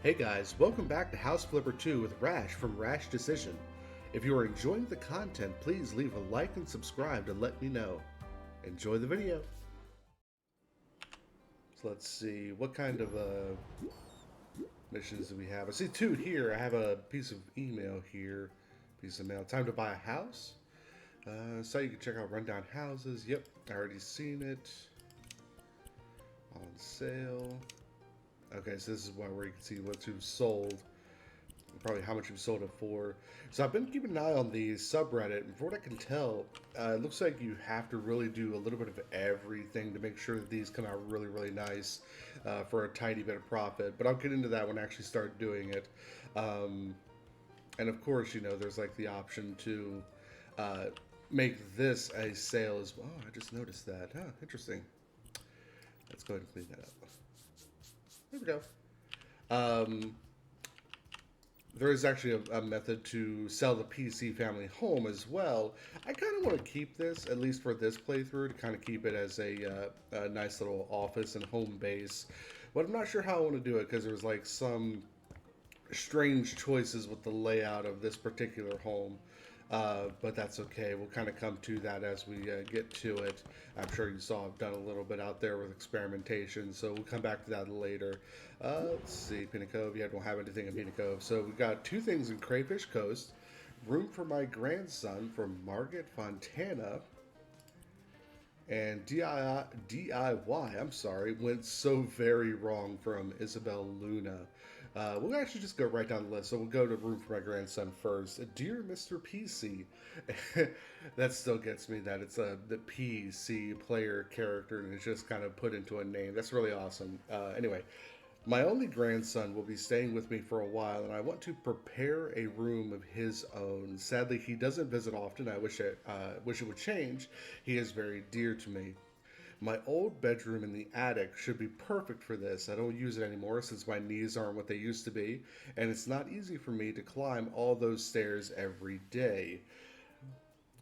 Hey guys, welcome back to House Flipper 2 with Rash from Rash Decision. If you are enjoying the content, please leave a like and subscribe to let me know. Enjoy the video. So let's see, what kind of missions do we have? I see two here. I have a piece of email here. Piece of mail. Time to buy a house? So you can check out rundown houses. Yep, I already seen it. On sale. Okay, so this is where you can see what you've sold. Probably how much you've sold it for. So I've been keeping an eye on the subreddit, and for what I can tell, it looks like you have to really do a little bit of everything to make sure that these come out really, really nice for a tiny bit of profit. But I'll get into that when I actually start doing it. And of course, you know, there's like the option to make this a sale as well. Oh, I just noticed that. Huh, interesting. Let's go ahead and clean that up. There we go. There is actually a method to sell the PC family home as well. I kind of want to keep this, at least for this playthrough, to kind of keep it as a nice little office and home base. But I'm not sure how I want to do it because there's like some strange choices with the layout of this particular home. But that's okay. We'll kind of come to that as we get to it. I'm sure you saw I've done a little bit out there with experimentation, so we'll come back to that later. Let's see, Pinnacle Cove. Yeah, I don't have anything in Pinnacle Cove. So we got two things in Crayfish Coast. Room for my grandson from Margaret Fontana. And DIY, I'm sorry, went so very wrong from Isabel Luna. We'll actually just go right down the list. So we'll go to Room for My Grandson first. Dear Mr. PC. That still gets me that it's the PC player character and it's just kind of put into a name. That's really awesome. Anyway, my only grandson will be staying with me for a while, and I want to prepare a room of his own. Sadly, he doesn't visit often. I wish it would change. He is very dear to me. My old bedroom in the attic should be perfect for this. I don't use it anymore since my knees aren't what they used to be, and it's not easy for me to climb all those stairs every day.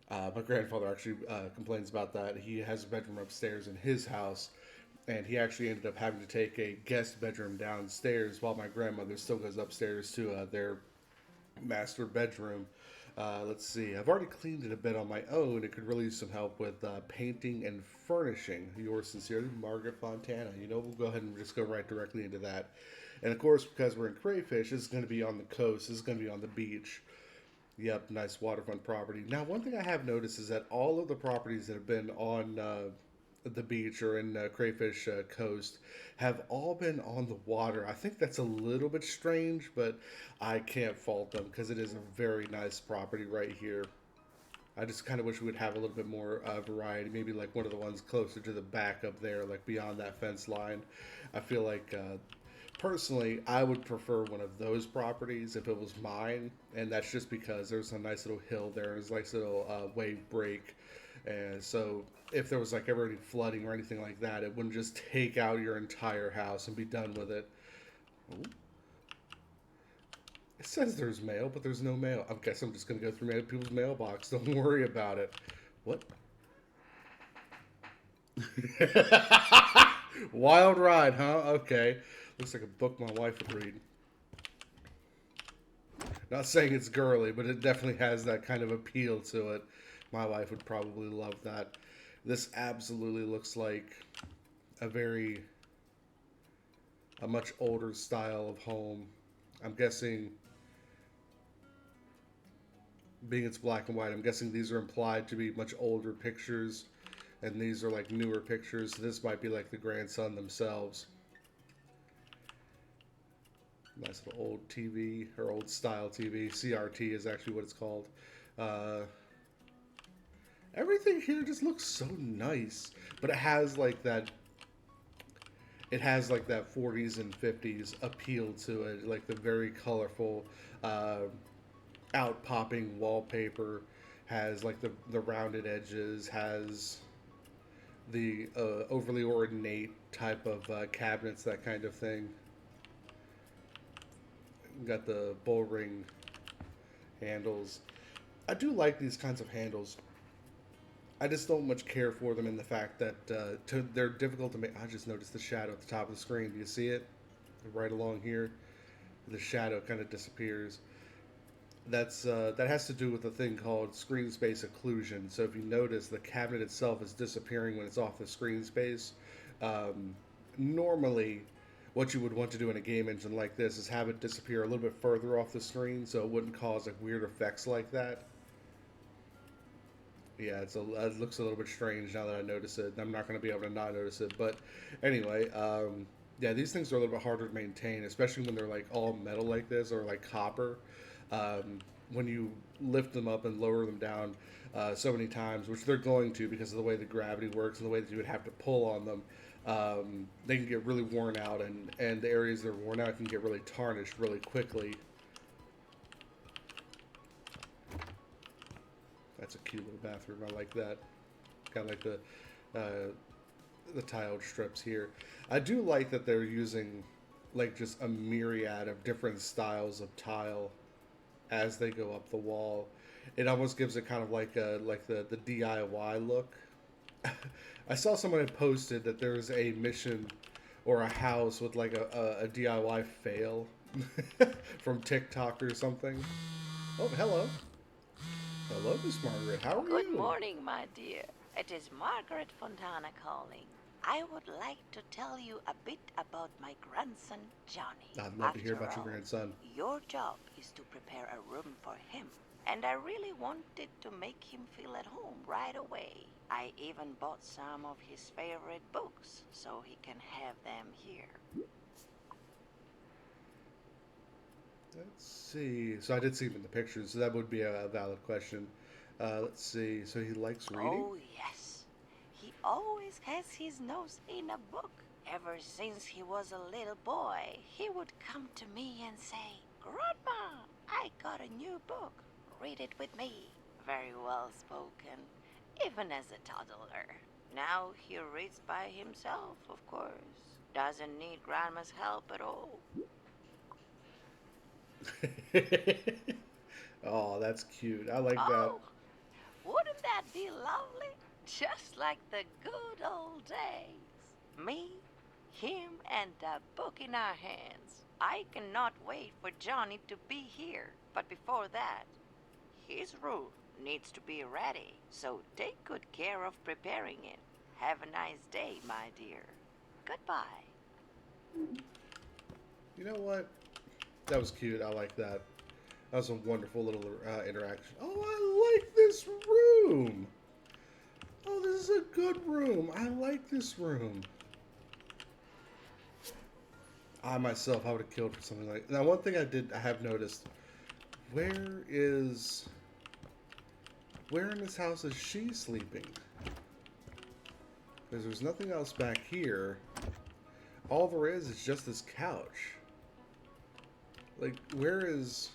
My grandfather actually complains about that. He has a bedroom upstairs in his house, and he actually ended up having to take a guest bedroom downstairs while my grandmother still goes upstairs to their master bedroom. Let's see. I've already cleaned it a bit on my own. It could really use some help with painting and furnishing. Yours sincerely, Margaret Fontana. You know, we'll go ahead and just go right directly into that. And of course, because we're in Crayfish, this is going to be on the coast. This is going to be on the beach. Yep, nice waterfront property. Now, one thing I have noticed is that all of the properties that have been on the beach or in Crayfish Coast have all been on the water. I think that's a little bit strange, but I can't fault them because it is a very nice property right here. I just kind of wish we would have a little bit more variety. Maybe like one of the ones closer to the back up there, like beyond that fence line. I feel like personally, I would prefer one of those properties if it was mine, and that's just because there's a nice little hill there, there's a nice little wave break, and so if there was like ever any flooding or anything like that, it wouldn't just take out your entire house and be done with it. Ooh. It says there's mail, but there's no mail. I guess I'm just gonna go through people's mailbox. Don't worry about it. What? Wild ride, huh? Okay. Looks like a book my wife would read. Not saying it's girly, but it definitely has that kind of appeal to it. My wife would probably love that. This absolutely looks like a a much older style of home. I'm guessing, being it's black and white, I'm guessing these are implied to be much older pictures, and these are like newer pictures. So this might be like the grandson themselves. Nice little old TV, or old style TV. CRT is actually what it's called. Uh, Everything here just looks so nice, but it has like that. It has like that 40s and 50s appeal to it, like the very colorful, uh, out popping wallpaper. Has like the rounded edges. Has the overly ornate type of cabinets, that kind of thing. Got the bull ring handles. I do like these kinds of handles. I just don't much care for them in the fact that they're difficult to make. I just noticed the shadow at the top of the screen. Do you see it? Right along here. The shadow kind of disappears. That has to do with a thing called screen space occlusion. So if you notice, the cabinet itself is disappearing when it's off the screen space. Um, Normally, what you would want to do in a game engine like this is have it disappear a little bit further off the screen, so it wouldn't cause like weird effects like that. Yeah, it looks a little bit strange now that I notice it. I'm not going to be able to not notice it, but anyway, yeah, these things are a little bit harder to maintain, especially when they're like all metal like this or like copper. When you lift them up and lower them down so many times, which they're going to because of the way the gravity works and the way that you would have to pull on them, they can get really worn out, and the areas that are worn out can get really tarnished really quickly. That's a cute little bathroom. I like that. Got like the tiled strips here. I do like that they're using like just a myriad of different styles of tile as they go up the wall. It almost gives it kind of like the DIY look. I saw someone had posted that there's a mission or a house with like a DIY fail from TikTok or something. Oh, hello. Hello, Miss Margaret. How are Good you? morning, my dear. It is Margaret Fontana calling. I would like to tell you a bit about my grandson, Johnny. I'd love to hear After about your all, grandson. your job is to prepare a room for him. And I really wanted to make him feel at home right away. I even bought some of his favorite books so he can have them here. Let's see. So I did see him in the pictures, so that would be a valid question. Let's see. So he likes reading? Oh, yes. He always has his nose in a book. Ever since he was a little boy, he would come to me and say, Grandma, I got a new book. Read it with me. Very well spoken, even as a toddler. Now he reads by himself, of course. Doesn't need Grandma's help at all. Oh, that's cute. I like that. Oh, wouldn't that be lovely? Just like the good old days. Me, him, and a book in our hands. I cannot wait for Johnny to be here. But before that, his room needs to be ready. So take good care of preparing it. Have a nice day, my dear. Goodbye. You know what? That was cute. I like that. That was a wonderful little interaction. Oh, I like this room. Oh, this is a good room. I like this room. I myself, I would have killed for something like. Now, one thing I have noticed. Where is, where in this house is she sleeping? Because there's nothing else back here. All there is just this couch. Like, where is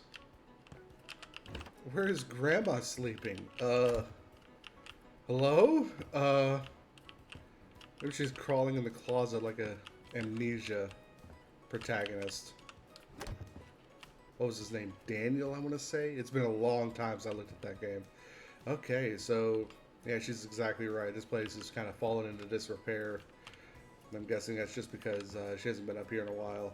Grandma sleeping? Hello? Maybe she's crawling in the closet like a amnesia protagonist. What was his name? Daniel, I want to say? It's been a long time since I looked at that game. Okay, so, yeah, she's exactly right. This place is kind of fallen into disrepair. I'm guessing that's just because she hasn't been up here in a while.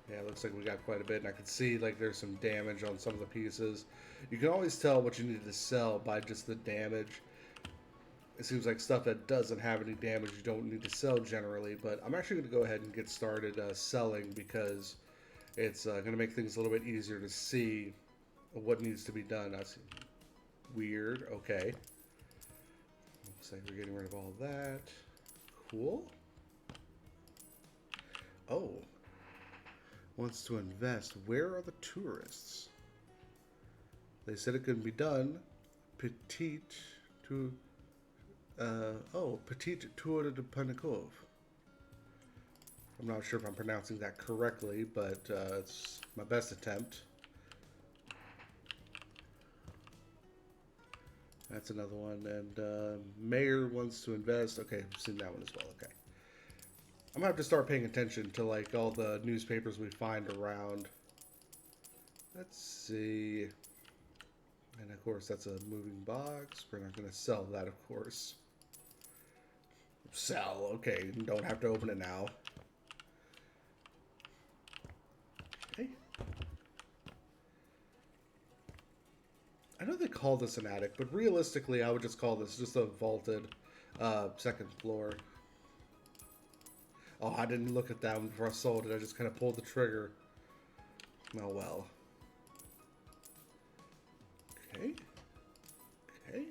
Yeah, it looks like we got quite a bit, and I can see like there's some damage on some of the pieces. You can always tell what you need to sell by just the damage. It seems like stuff that doesn't have any damage you don't need to sell generally, but I'm actually going to go ahead and get started selling because it's going to make things a little bit easier to see what needs to be done. I see. Weird. Okay. Looks like we're getting rid of all that. Cool. Oh. Wants to invest. Where are the tourists? They said it couldn't be done. Petite to Petite Tour de Panikov. I'm not sure if I'm pronouncing that correctly, but it's my best attempt. That's another one. And Mayor wants to invest. Okay, I've seen that one as well. Okay. I'm gonna have to start paying attention to like all the newspapers we find around. Let's see. And of course, that's a moving box. We're not gonna sell that, of course. Sell. Okay, you don't have to open it now. call this an attic, but realistically, I would just call this just a vaulted second floor. Oh, I didn't look at that one before I sold it. I just kind of pulled the trigger. Oh, well. Okay. Okay.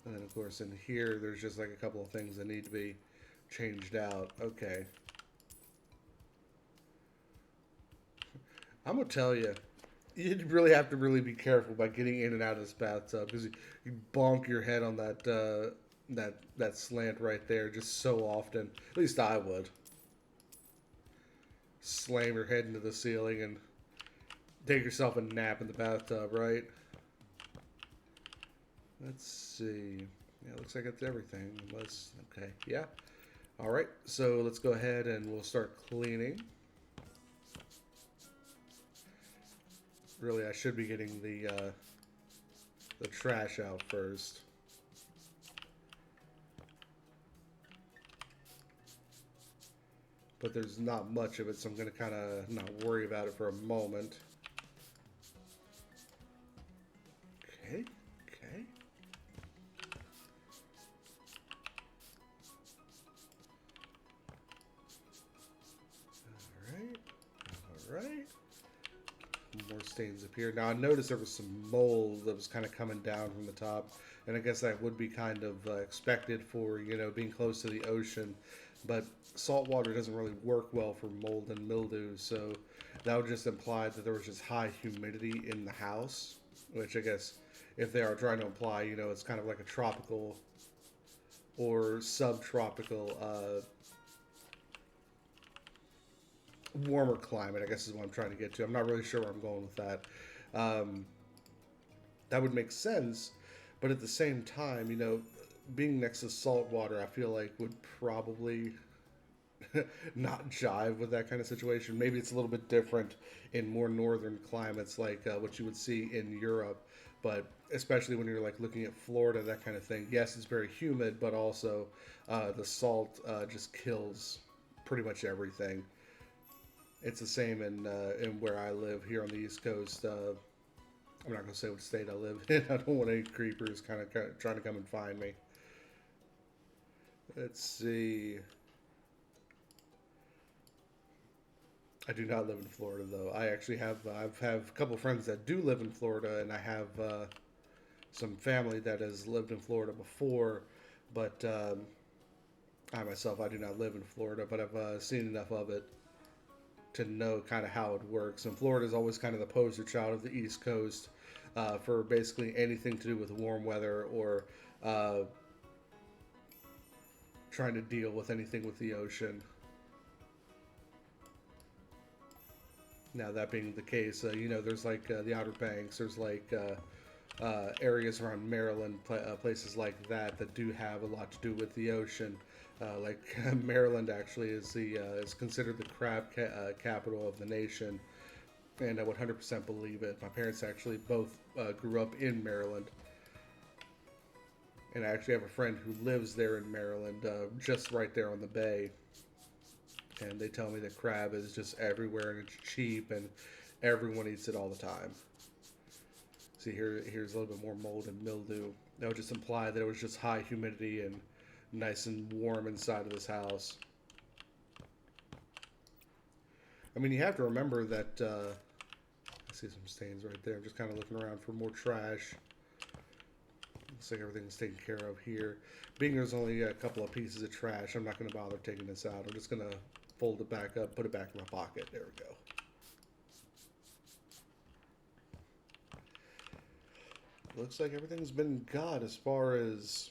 And then, of course, in here, there's just like a couple of things that need to be changed out. Okay. I'm going to tell you, you really have to really be careful by getting in and out of this bathtub because you bonk your head on that slant right there just so often. At least I would. Slam your head into the ceiling and take yourself a nap in the bathtub, right? Let's see. Yeah, looks like it's everything. Unless, okay, yeah. All right, so let's go ahead and we'll start cleaning. Really, I should be getting the trash out first. But there's not much of it, so I'm going to kind of not worry about it for a moment. Okay, okay. Alright, alright. More stains up here. Now I noticed there was some mold that was kind of coming down from the top, and I guess that would be kind of expected for, you know, being close to the ocean, but salt water doesn't really work well for mold and mildew, so that would just imply that there was just high humidity in the house, which I guess if they are trying to imply, you know, it's kind of like a tropical or subtropical warmer climate, I guess is what I'm trying to get to. I'm not really sure where I'm going with that. That would make sense, but at the same time, you know, being next to salt water, I feel like would probably not jive with that kind of situation. Maybe it's a little bit different in more northern climates, like what you would see in Europe, but especially when you're like looking at Florida, that kind of thing. Yes, it's very humid, but also the salt just kills pretty much everything. It's the same in where I live here on the East Coast. I'm not going to say what state I live in. I don't want any creepers kind of trying to come and find me. Let's see. I do not live in Florida, though. I actually I've a couple of friends that do live in Florida, and I have some family that has lived in Florida before, but I myself, I do not live in Florida, but I've seen enough of it to know kind of how it works. And Florida is always kind of the poster child of the East Coast for basically anything to do with warm weather or trying to deal with anything with the ocean. Now, that being the case, you know, there's like the Outer Banks, there's like areas around Maryland, places like that that do have a lot to do with the ocean. Like Maryland actually is considered the crab capital of the nation, and I would 100% believe it. My parents actually both grew up in Maryland, and I actually have a friend who lives there in Maryland, just right there on the bay. And they tell me that crab is just everywhere and it's cheap and everyone eats it all the time. See, here's a little bit more mold and mildew. That would just imply that it was just high humidity and nice and warm inside of this house. I mean, you have to remember that, I see some stains right there. I'm just kind of looking around for more trash. Looks like everything's taken care of here. Being there's only a couple of pieces of trash, I'm not going to bother taking this out. I'm just going to fold it back up, put it back in my pocket. There we go. Looks like everything's been got as far as...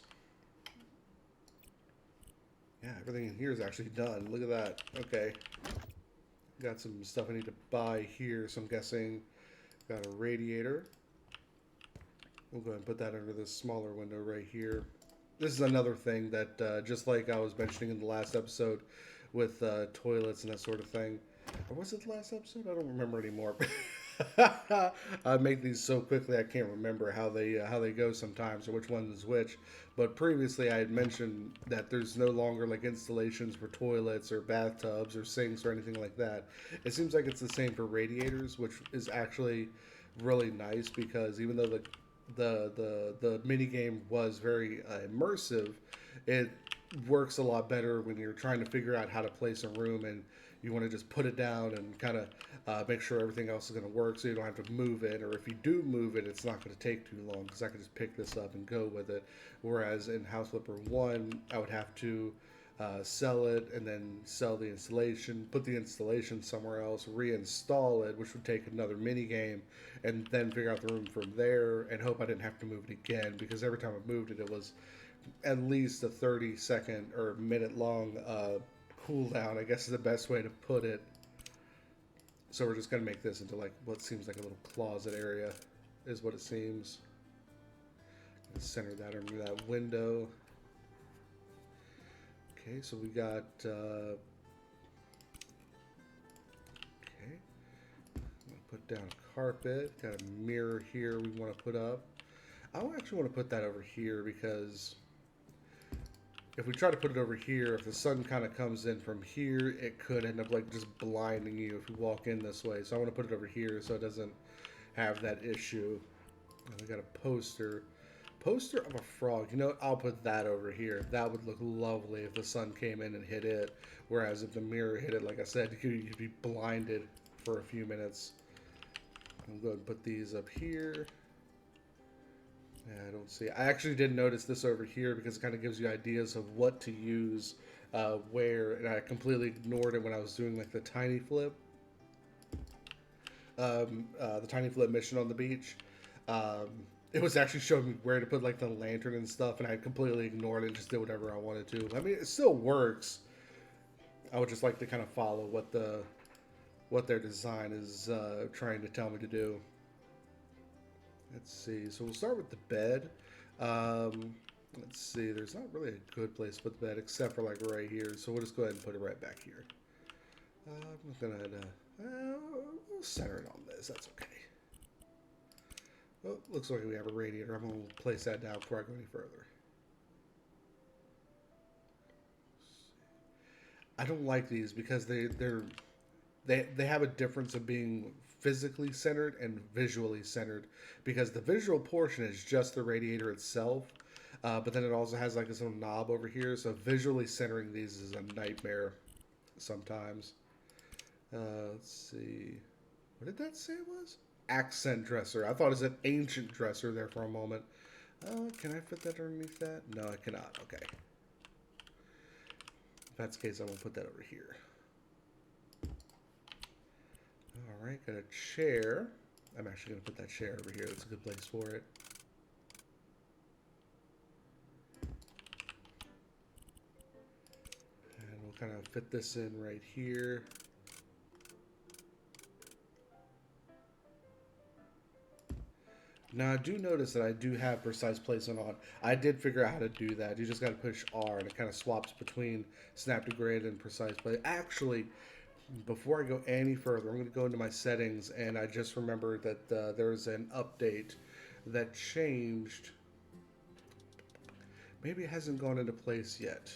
Yeah, everything in here is actually done. Look at that. Okay. Got some stuff I need to buy here, so I'm guessing got a radiator. We'll go ahead and put that under this smaller window right here. This is another thing that, just like I was mentioning in the last episode with toilets and that sort of thing. Or was it the last episode? I don't remember anymore. I make these so quickly I can't remember how they go sometimes or which one is which. But previously I had mentioned that there's no longer like installations for toilets or bathtubs or sinks or anything like that. It seems like it's the same for radiators, which is actually really nice because even though the mini game was very immersive, it works a lot better when you're trying to figure out how to place a room and you want to just put it down and kind of make sure everything else is going to work so you don't have to move it, or if you do move it, it's not going to take too long because I can just pick this up and go with it. Whereas in House Flipper 1, I would have to sell it and then sell the installation, put the installation somewhere else, reinstall it, which would take another mini game, and then figure out the room from there and hope I didn't have to move it again because every time I moved it, it was at least a 30-second or minute long cooldown, I guess is the best way to put it. So we're just going to make this into like what seems like a little closet area, is what it seems. Center that under that window. Okay, so we got, okay, I'm going to put down a carpet, got a mirror here we want to put up. I actually want to put that over here because if we try to put it over here, if the sun kind of comes in from here, it could end up like just blinding you if you walk in this way. So I want to put it over here so it doesn't have that issue. And we got a poster. Poster of a frog. You know what? I'll put that over here. That would look lovely if the sun came in and hit it. Whereas if the mirror hit it, like I said, you'd be blinded for a few minutes. I'm going to put these up here. Yeah, I don't see. I actually did notice this over here because it kind of gives you ideas of what to use where, and I completely ignored it when I was doing like the tiny flip mission on the beach. It was actually showing me where to put like the lantern and stuff, and I completely ignored it and just did whatever I wanted to. I mean, it still works. I would just like to kind of follow what their design is trying to tell me to do. Let's see. So we'll start with the bed. Let's see. There's not really a good place to put the bed except for like right here. So we'll just go ahead and put it right back here. I'm gonna we'll center it on this. That's okay. Well, looks like we have a radiator. I'm going to place that down before I go any further. I don't like these because they have a difference of being physically centered and visually centered, because the visual portion is just the radiator itself, but then it also has like this little knob over here, so visually centering these is a nightmare sometimes. Let's see. What did that say it was? Accent dresser. I thought it was an ancient dresser there for a moment. Can I fit that underneath that? No, I cannot. Okay. If that's the case, I'm going to put that over here. Alright, got a chair. I'm actually going to put that chair over here. That's a good place for it. And we'll kind of fit this in right here. Now, I do notice that I do have precise placement on. I did figure out how to do that. You just got to push R, and it kind of swaps between snap to grid and precise play. Actually, before I go any further, I'm going to go into my settings, and I just remembered that there's an update that changed. Maybe it hasn't gone into place yet.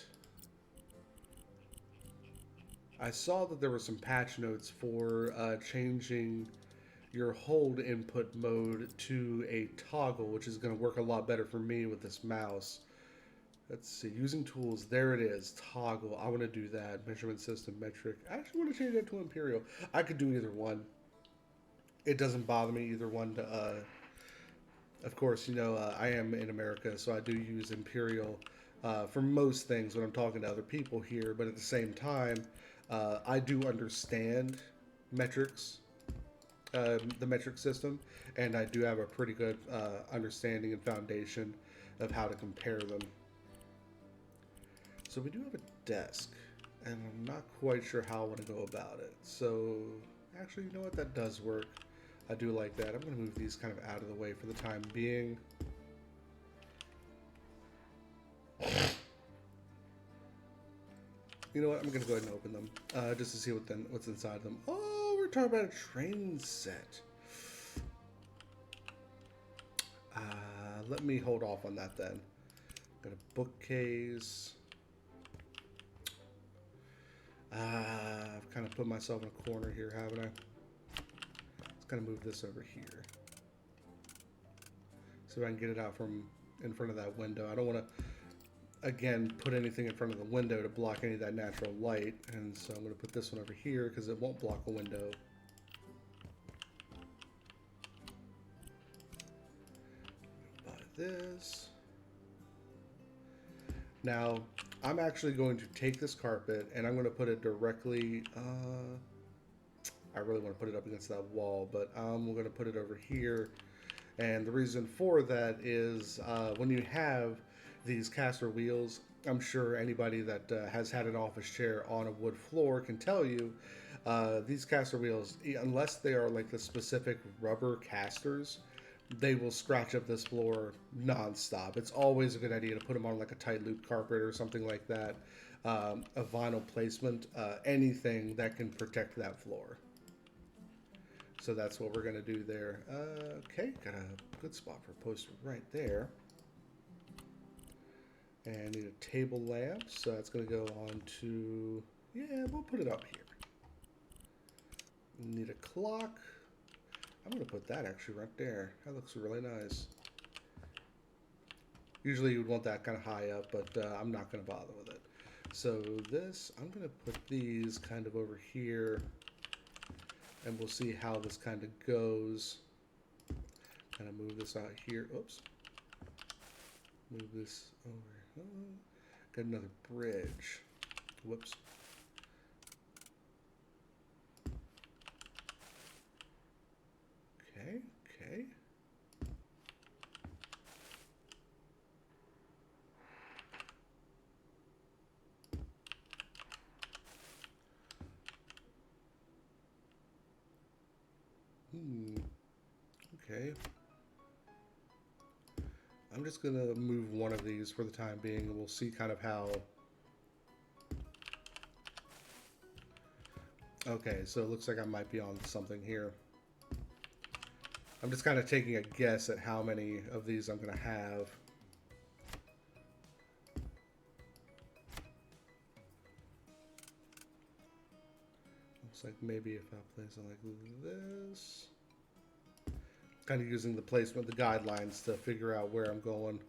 I saw that there were some patch notes for changing your hold input mode to a toggle, which is going to work a lot better for me with this mouse. Let's see, using tools, there it is, toggle. I want to do that. Measurement system, metric. I actually want to change that to Imperial. I could do either one. It doesn't bother me either one to, of course, you know, I am in America, so I do use Imperial for most things when I'm talking to other people here, but at the same time, I do understand metrics. The metric system, and I do have a pretty good understanding and foundation of how to compare them. So we do have a desk, and I'm not quite sure how I want to go about it. So actually, you know what? That does work. I do like that. I'm going to move these kind of out of the way for the time being. You know what? I'm going to go ahead and open them just to see what's inside them. Oh, we're talking about a train set. Let me hold off on that then. Got a bookcase. I've kind of put myself in a corner here, haven't I? Let's kind of move this over here. So I can get it out from in front of that window. I don't want to, again, put anything in front of the window to block any of that natural light. And so I'm going to put this one over here because it won't block a window. Buy this. Now, I'm actually going to take this carpet and I'm going to put it directly, I really want to put it up against that wall, but I'm going to put it over here. And the reason for that is when you have these caster wheels, I'm sure anybody that has had an office chair on a wood floor can tell you these caster wheels, unless they are like the specific rubber casters, they will scratch up this floor nonstop. It's always a good idea to put them on like a tight loop carpet or something like that, a vinyl placement, anything that can protect that floor. So that's what we're going to do there. Okay, got a good spot for a poster right there. And need a table lamp, so that's going to go on to, yeah, we'll put it up here. Need a clock. I'm going to put that actually right there. That looks really nice. Usually you would want that kind of high up, but I'm not going to bother with it. So this, I'm going to put these kind of over here. And we'll see how this kind of goes. Kind of move this out here. Oops. Move this over. Oh, got another bridge. Whoops. Okay, okay. Okay. I'm just going to move one of these for the time being, and we'll see kind of how... Okay, so it looks like I might be on something here. I'm just kind of taking a guess at how many of these I'm going to have. Looks like maybe if I place it like this... Kind of using the placement, the guidelines to figure out where I'm going.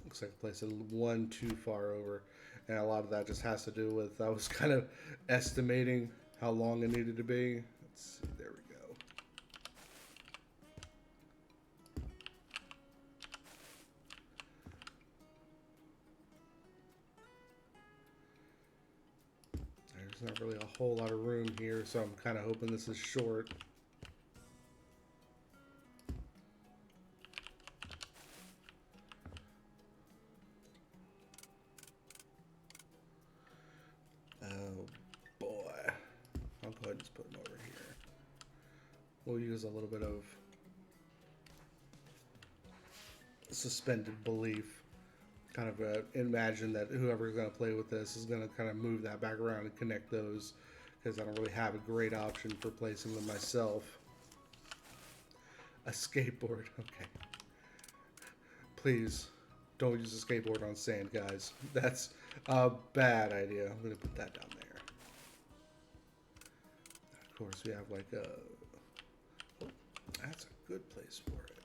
Looks like I placed it one too far over. And a lot of that just has to do with, I was kind of estimating how long it needed to be. Let's see, there we go. There's not really a whole lot of room here, so I'm kind of hoping this is short. Oh boy. I'll go ahead and just put them over here. We'll use a little bit of suspended belief. Kind of imagine that whoever's going to play with this is going to kind of move that back around and connect those, because I don't really have a great option for placing them myself. A skateboard, okay. Please don't use a skateboard on sand, guys. That's a bad idea. I'm going to put that down there. Of course, we have like a... Oh, that's a good place for it.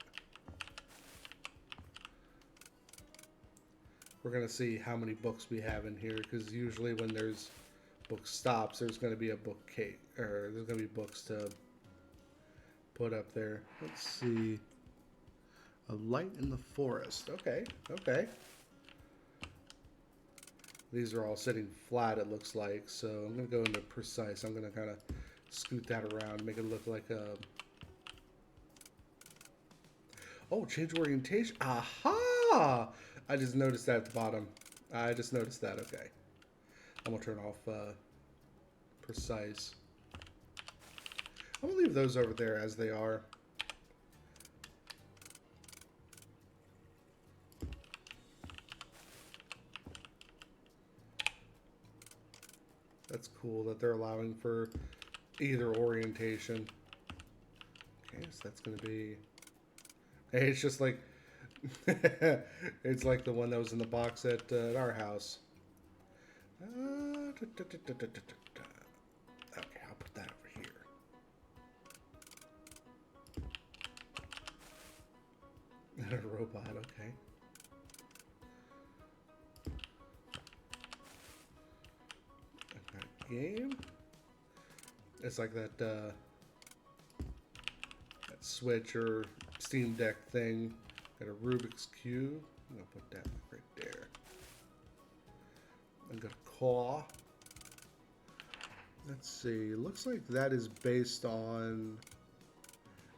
We're going to see how many books we have in here, because usually when there's book stops, there's going to be a bookcase, or there's going to be books to put up there. Let's see. A light in the forest. Okay, okay. These are all sitting flat, it looks like, so I'm going to go into precise. I'm going to kind of scoot that around, make it look like a... Oh, change orientation. Aha! I just noticed that at the bottom. I just noticed that. Okay. I'm going to turn off precise. I'm going to leave those over there as they are. That's cool that they're allowing for either orientation. Okay, so that's going to be... Hey, it's just like... it's like the one that was in the box at our house. Okay, I'll put that over here. robot, okay. Okay, game. It's like that Switch or Steam Deck thing. Got a Rubik's Cube. I'm gonna put that right there. I'm gonna claw. Let's see. Looks like that is based on.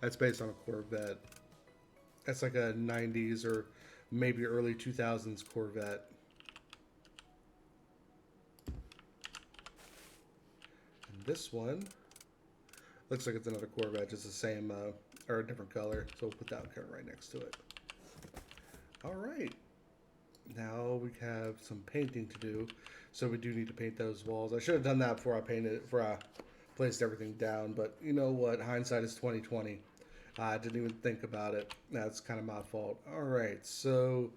That's based on a Corvette. That's like a 90s or maybe early 2000s Corvette. And this one looks like it's another Corvette, just the same or a different color. So we'll put that one right next to it. All right. Now we have some painting to do, so we do need to paint those walls. I should have done that before I placed everything down. But you know what? Hindsight is 2020. I didn't even think about it. That's kind of my fault. All right, so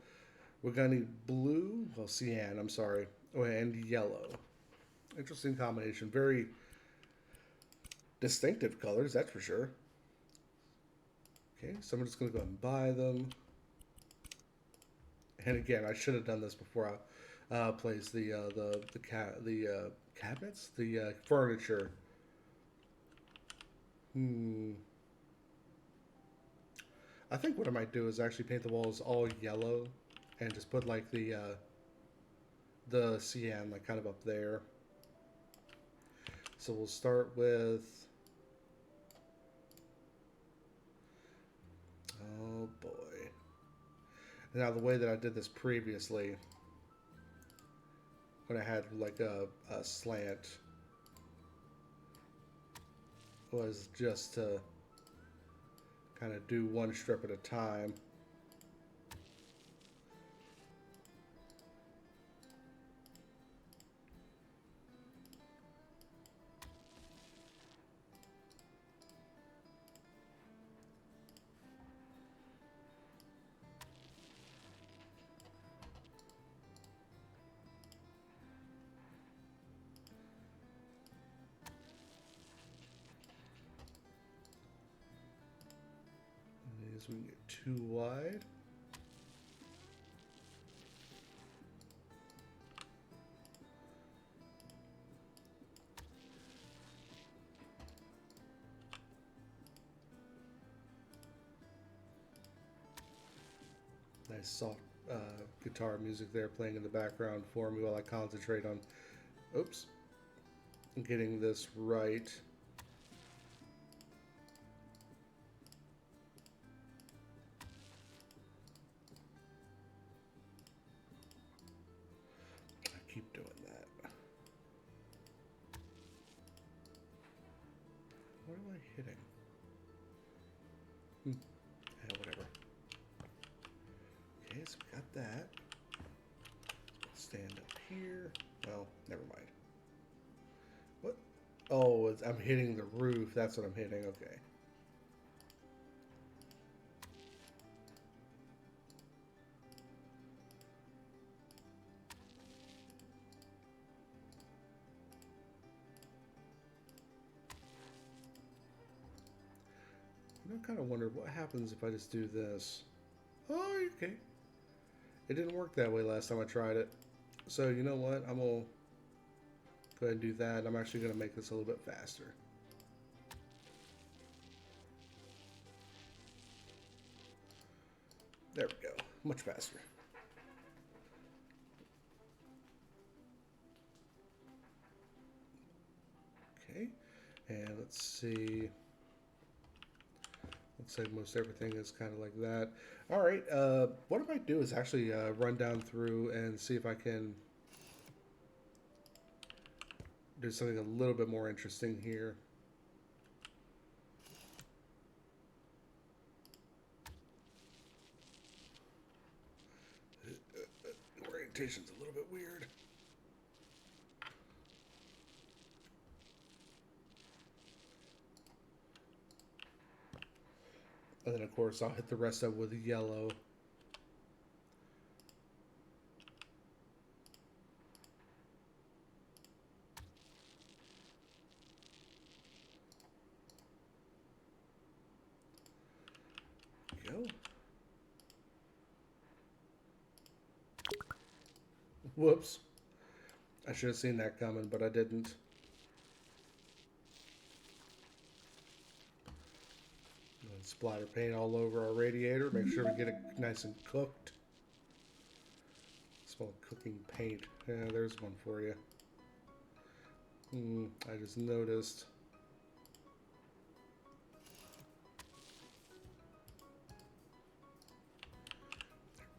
we're gonna need blue. Well, cyan. I'm sorry. Oh, and yellow. Interesting combination. Very distinctive colors, that's for sure. Okay, so I'm just gonna go and buy them. And again, I should have done this before I placed the cabinets, the furniture. I think what I might do is actually paint the walls all yellow, and just put like the cyan like kind of up there. So we'll start with. Oh boy. Now the way that I did this previously, when I had like a slant, was just to kind of do one strip at a time. These we can get too wide. Nice soft guitar music there playing in the background for me while I concentrate on, oops, getting this right. I keep doing that. What am I hitting? Yeah, whatever. Okay, so we got that. Stand up here. Well, never mind. What? Oh, I'm hitting the roof. That's what I'm hitting. Okay. I kind of wondered what happens if I just do this. Oh, okay. It didn't work that way last time I tried it. So you know what? I'm going to go ahead and do that. I'm actually going to make this a little bit faster. There we go. Much faster. Okay. And let's see. Looks like most everything is kind of like that. All right. What I might do is actually run down through and see if I can do something a little bit more interesting here. Orientation's a little bit weird. And then, of course, I'll hit the rest of it with yellow. Go. Whoops. I should have seen that coming, but I didn't. And splatter paint all over our radiator. Make sure we get it nice and cooked. Smell cooking paint. Yeah, there's one for you. I just noticed.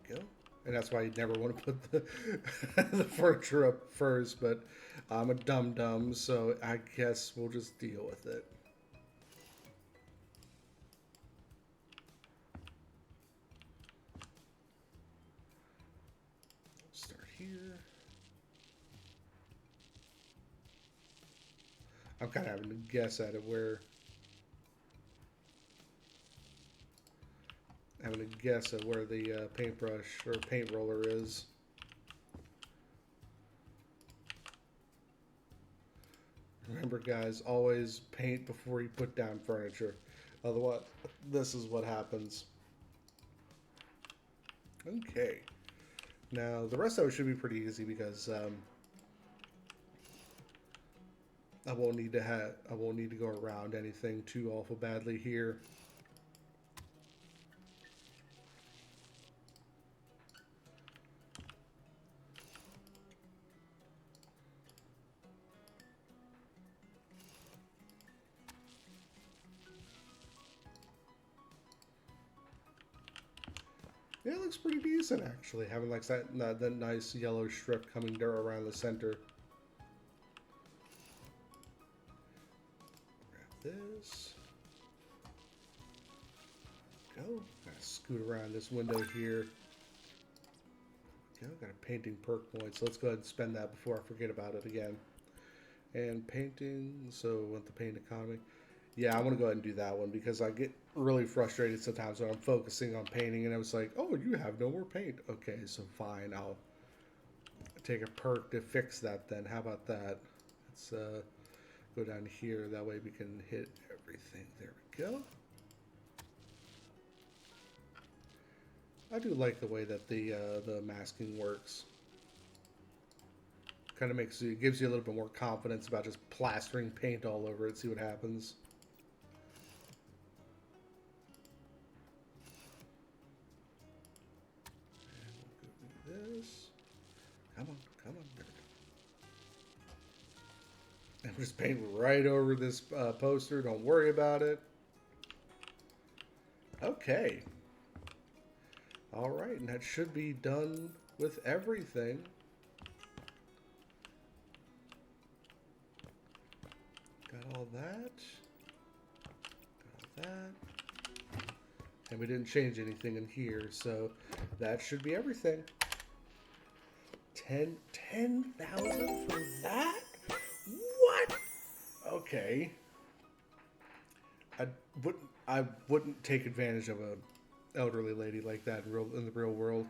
There we go. And that's why you never want to put the furniture up first, but I'm a dum-dum, so I guess we'll just deal with it. Start here. I'm kind of having to guess at it where... Having to guess at where the paintbrush or paint roller is. Remember, guys, always paint before you put down furniture. Otherwise, this is what happens. Okay. Now, the rest of it should be pretty easy because I won't need to go around anything too awful badly here. Yeah, it looks pretty decent actually, having like that nice yellow strip coming there around the center. Grab this. Go. Gotta scoot around this window here. Go. Got a painting perk point, so let's go ahead and spend that before I forget about it again. And painting, so want the paint economy. Yeah, I want to go ahead and do that one because I get really frustrated sometimes when I'm focusing on painting and I was like, oh, you have no more paint. Okay, so fine, I'll take a perk to fix that then. How about that? Let's go down here. That way we can hit everything. There we go. I do like the way that the masking works. Kind of gives you a little bit more confidence about just plastering paint all over it. See what happens. This. Come on, come on. There we go. And just paint right over this poster. Don't worry about it. Okay. All right, and that should be done with everything. Got all that. Got all that. And we didn't change anything in here, so that should be everything. 10,000 for that? What? Okay. I wouldn't take advantage of a elderly lady like that in the real world.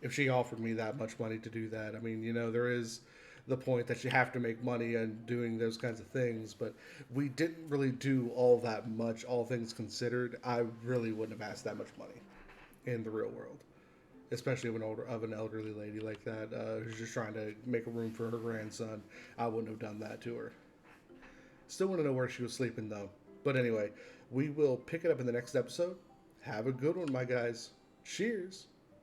If she offered me that much money to do that, I mean, you know, there is the point that you have to make money and doing those kinds of things, but we didn't really do all that much, all things considered. I really wouldn't have asked that much money in the real world, especially of an elderly lady like that who's just trying to make a room for her grandson. I wouldn't have done that to her. Still want to know where she was sleeping though. But anyway, we will pick it up in the next episode. Have a good one, my guys. Cheers.